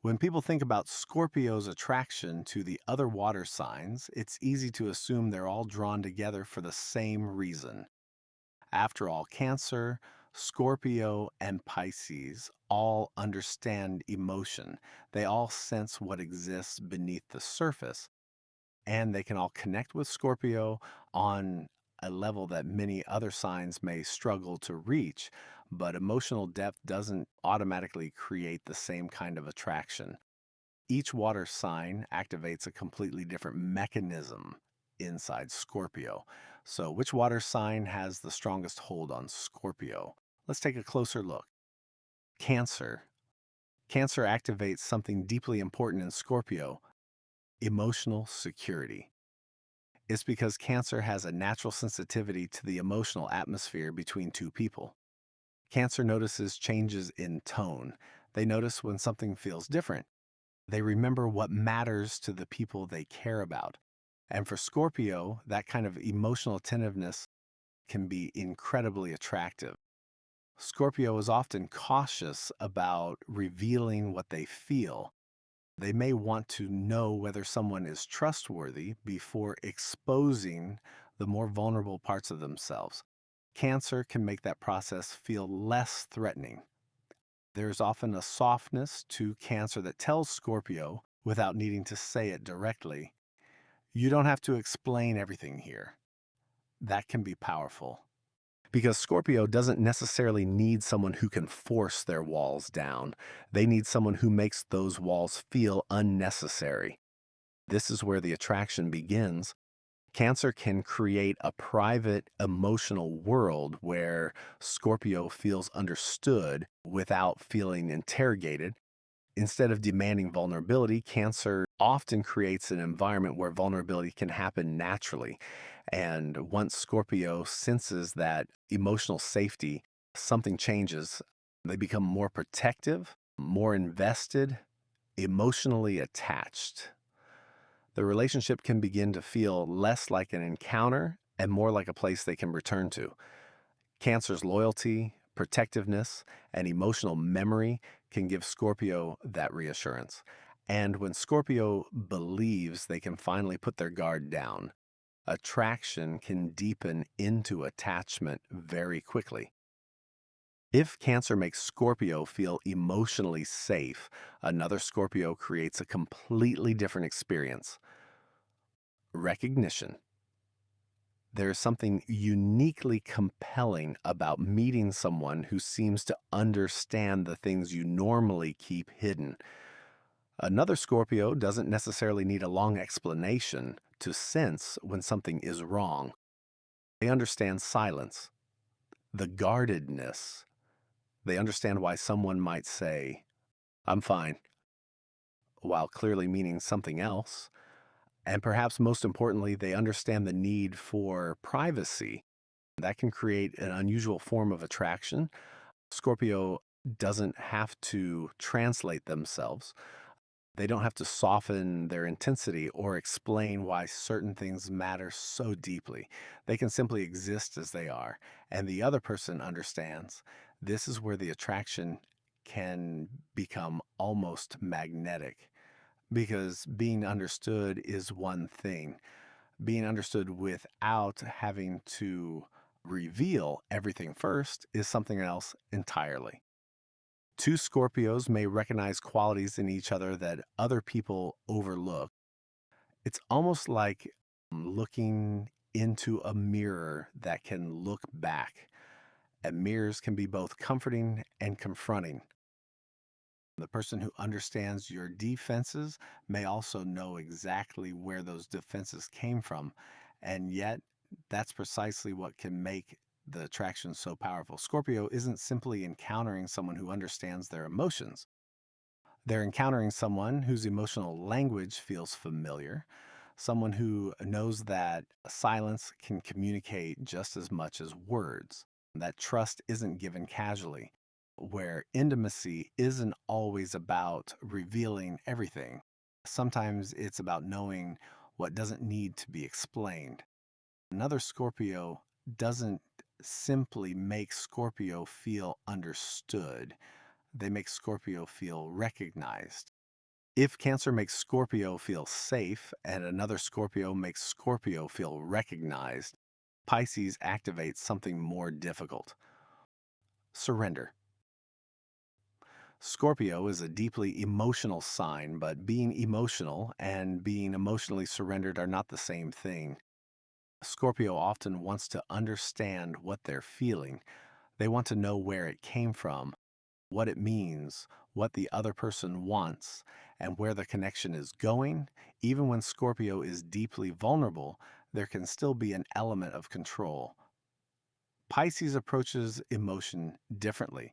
When people think about Scorpio's attraction to the other water signs, it's easy to assume they're all drawn together for the same reason. After all, Cancer, Scorpio, and Pisces all understand emotion. They all sense what exists beneath the surface, and they can all connect with Scorpio on a level that many other signs may struggle to reach. But emotional depth doesn't automatically create the same kind of attraction. Each water sign activates a completely different mechanism inside Scorpio. So, which water sign has the strongest hold on Scorpio? Let's take a closer look. Cancer. Cancer activates something deeply important in Scorpio: emotional security. It's because Cancer has a natural sensitivity to the emotional atmosphere between two people. Cancer notices changes in tone. They notice when something feels different. They remember what matters to the people they care about. And for Scorpio, that kind of emotional attentiveness can be incredibly attractive. Scorpio is often cautious about revealing what they feel. They may want to know whether someone is trustworthy before exposing the more vulnerable parts of themselves. Cancer can make that process feel less threatening. There's often a softness to Cancer that tells Scorpio, without needing to say it directly, you don't have to explain everything here. That can be powerful. Because Scorpio doesn't necessarily need someone who can force their walls down. They need someone who makes those walls feel unnecessary. This is where the attraction begins. Cancer can create a private emotional world where Scorpio feels understood without feeling interrogated. Instead of demanding vulnerability, Cancer often creates an environment where vulnerability can happen naturally. And once Scorpio senses that emotional safety, something changes. They become more protective, more invested, emotionally attached. The relationship can begin to feel less like an encounter and more like a place they can return to. Cancer's loyalty, protectiveness, and emotional memory can give Scorpio that reassurance. And when Scorpio believes they can finally put their guard down, attraction can deepen into attachment very quickly. If Cancer makes Scorpio feel emotionally safe, another Scorpio creates a completely different experience. Recognition. There is something uniquely compelling about meeting someone who seems to understand the things you normally keep hidden. Another Scorpio doesn't necessarily need a long explanation to sense when something is wrong. They understand silence, the guardedness. They understand why someone might say, I'm fine, while clearly meaning something else. And perhaps most importantly, they understand the need for privacy. That can create an unusual form of attraction. Scorpio doesn't have to translate themselves. They don't have to soften their intensity or explain why certain things matter so deeply. They can simply exist as they are, and the other person understands. This is where the attraction can become almost magnetic, because being understood is one thing. Being understood without having to reveal everything first is something else entirely. Two Scorpios may recognize qualities in each other that other people overlook. It's almost like looking into a mirror that can look back. And mirrors can be both comforting and confronting. The person who understands your defenses may also know exactly where those defenses came from. And yet, that's precisely what can make the attraction so powerful. Scorpio isn't simply encountering someone who understands their emotions. They're encountering someone whose emotional language feels familiar, someone who knows that silence can communicate just as much as words, that trust isn't given casually, where intimacy isn't always about revealing everything. Sometimes it's about knowing what doesn't need to be explained. Another Scorpio doesn't simply make Scorpio feel understood. They make Scorpio feel recognized. If Cancer makes Scorpio feel safe and another Scorpio makes Scorpio feel recognized, Pisces activates something more difficult: surrender. Scorpio is a deeply emotional sign, but being emotional and being emotionally surrendered are not the same thing. Scorpio often wants to understand what they're feeling. They want to know where it came from, what it means, what the other person wants, and where the connection is going. Even when Scorpio is deeply vulnerable, there can still be an element of control. Pisces approaches emotion differently.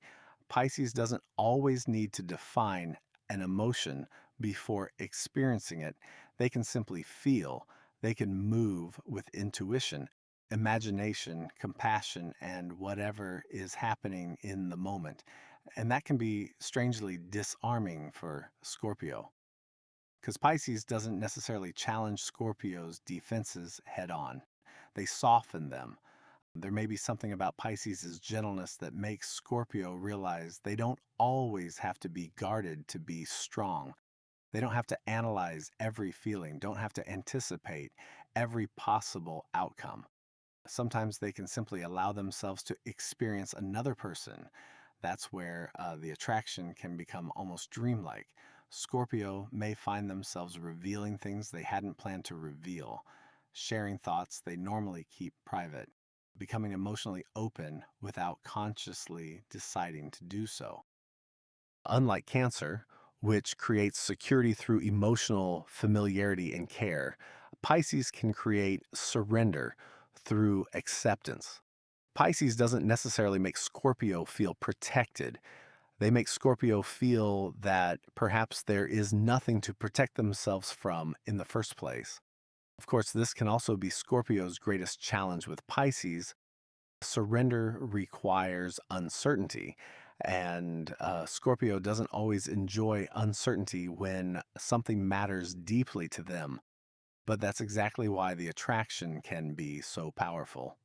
Pisces doesn't always need to define an emotion before experiencing it. They can simply feel, they can move with intuition, imagination, compassion, and whatever is happening in the moment. And that can be strangely disarming for Scorpio, because Pisces doesn't necessarily challenge Scorpio's defenses head on, they soften them. There may be something about Pisces' gentleness that makes Scorpio realize they don't always have to be guarded to be strong. They don't have to analyze every feeling, don't have to anticipate every possible outcome. Sometimes they can simply allow themselves to experience another person. That's where the attraction can become almost dreamlike. Scorpio may find themselves revealing things they hadn't planned to reveal, sharing thoughts they normally keep private, becoming emotionally open without consciously deciding to do so. Unlike Cancer, which creates security through emotional familiarity and care, Pisces can create surrender through acceptance. Pisces doesn't necessarily make Scorpio feel protected. They make Scorpio feel that perhaps there is nothing to protect themselves from in the first place. Of course, this can also be Scorpio's greatest challenge with Pisces. Surrender requires uncertainty, and Scorpio doesn't always enjoy uncertainty when something matters deeply to them. But that's exactly why the attraction can be so powerful.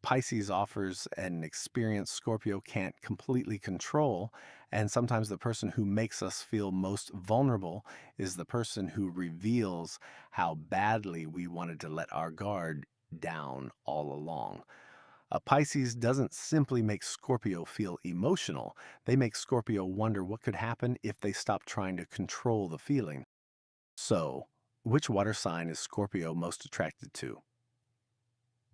Pisces offers an experience Scorpio can't completely control, and sometimes the person who makes us feel most vulnerable is the person who reveals how badly we wanted to let our guard down all along. Pisces doesn't simply make Scorpio feel emotional, they make Scorpio wonder what could happen if they stopped trying to control the feeling. So, which water sign is Scorpio most attracted to?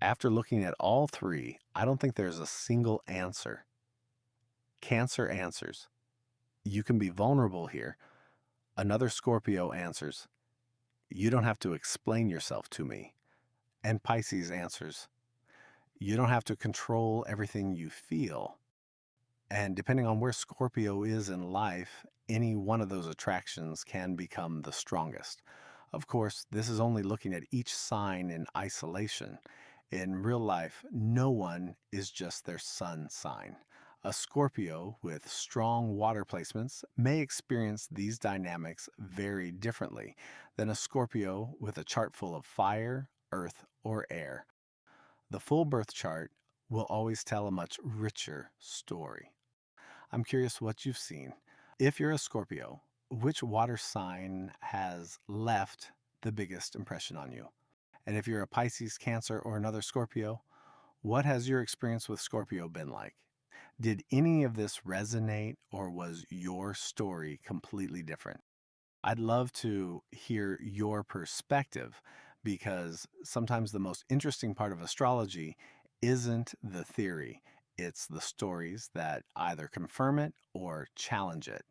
After looking at all three, I don't think there's a single answer. Cancer answers, "You can be vulnerable here." Another Scorpio answers, "You don't have to explain yourself to me." And Pisces answers, "You don't have to control everything you feel." And depending on where Scorpio is in life, any one of those attractions can become the strongest. Of course, this is only looking at each sign in isolation. In real life, no one is just their sun sign. A Scorpio with strong water placements may experience these dynamics very differently than a Scorpio with a chart full of fire, earth, or air. The full birth chart will always tell a much richer story. I'm curious what you've seen. If you're a Scorpio, which water sign has left the biggest impression on you? And if you're a Pisces, Cancer, or another Scorpio, what has your experience with Scorpio been like? Did any of this resonate, or was your story completely different? I'd love to hear your perspective, because sometimes the most interesting part of astrology isn't the theory, it's the stories that either confirm it or challenge it.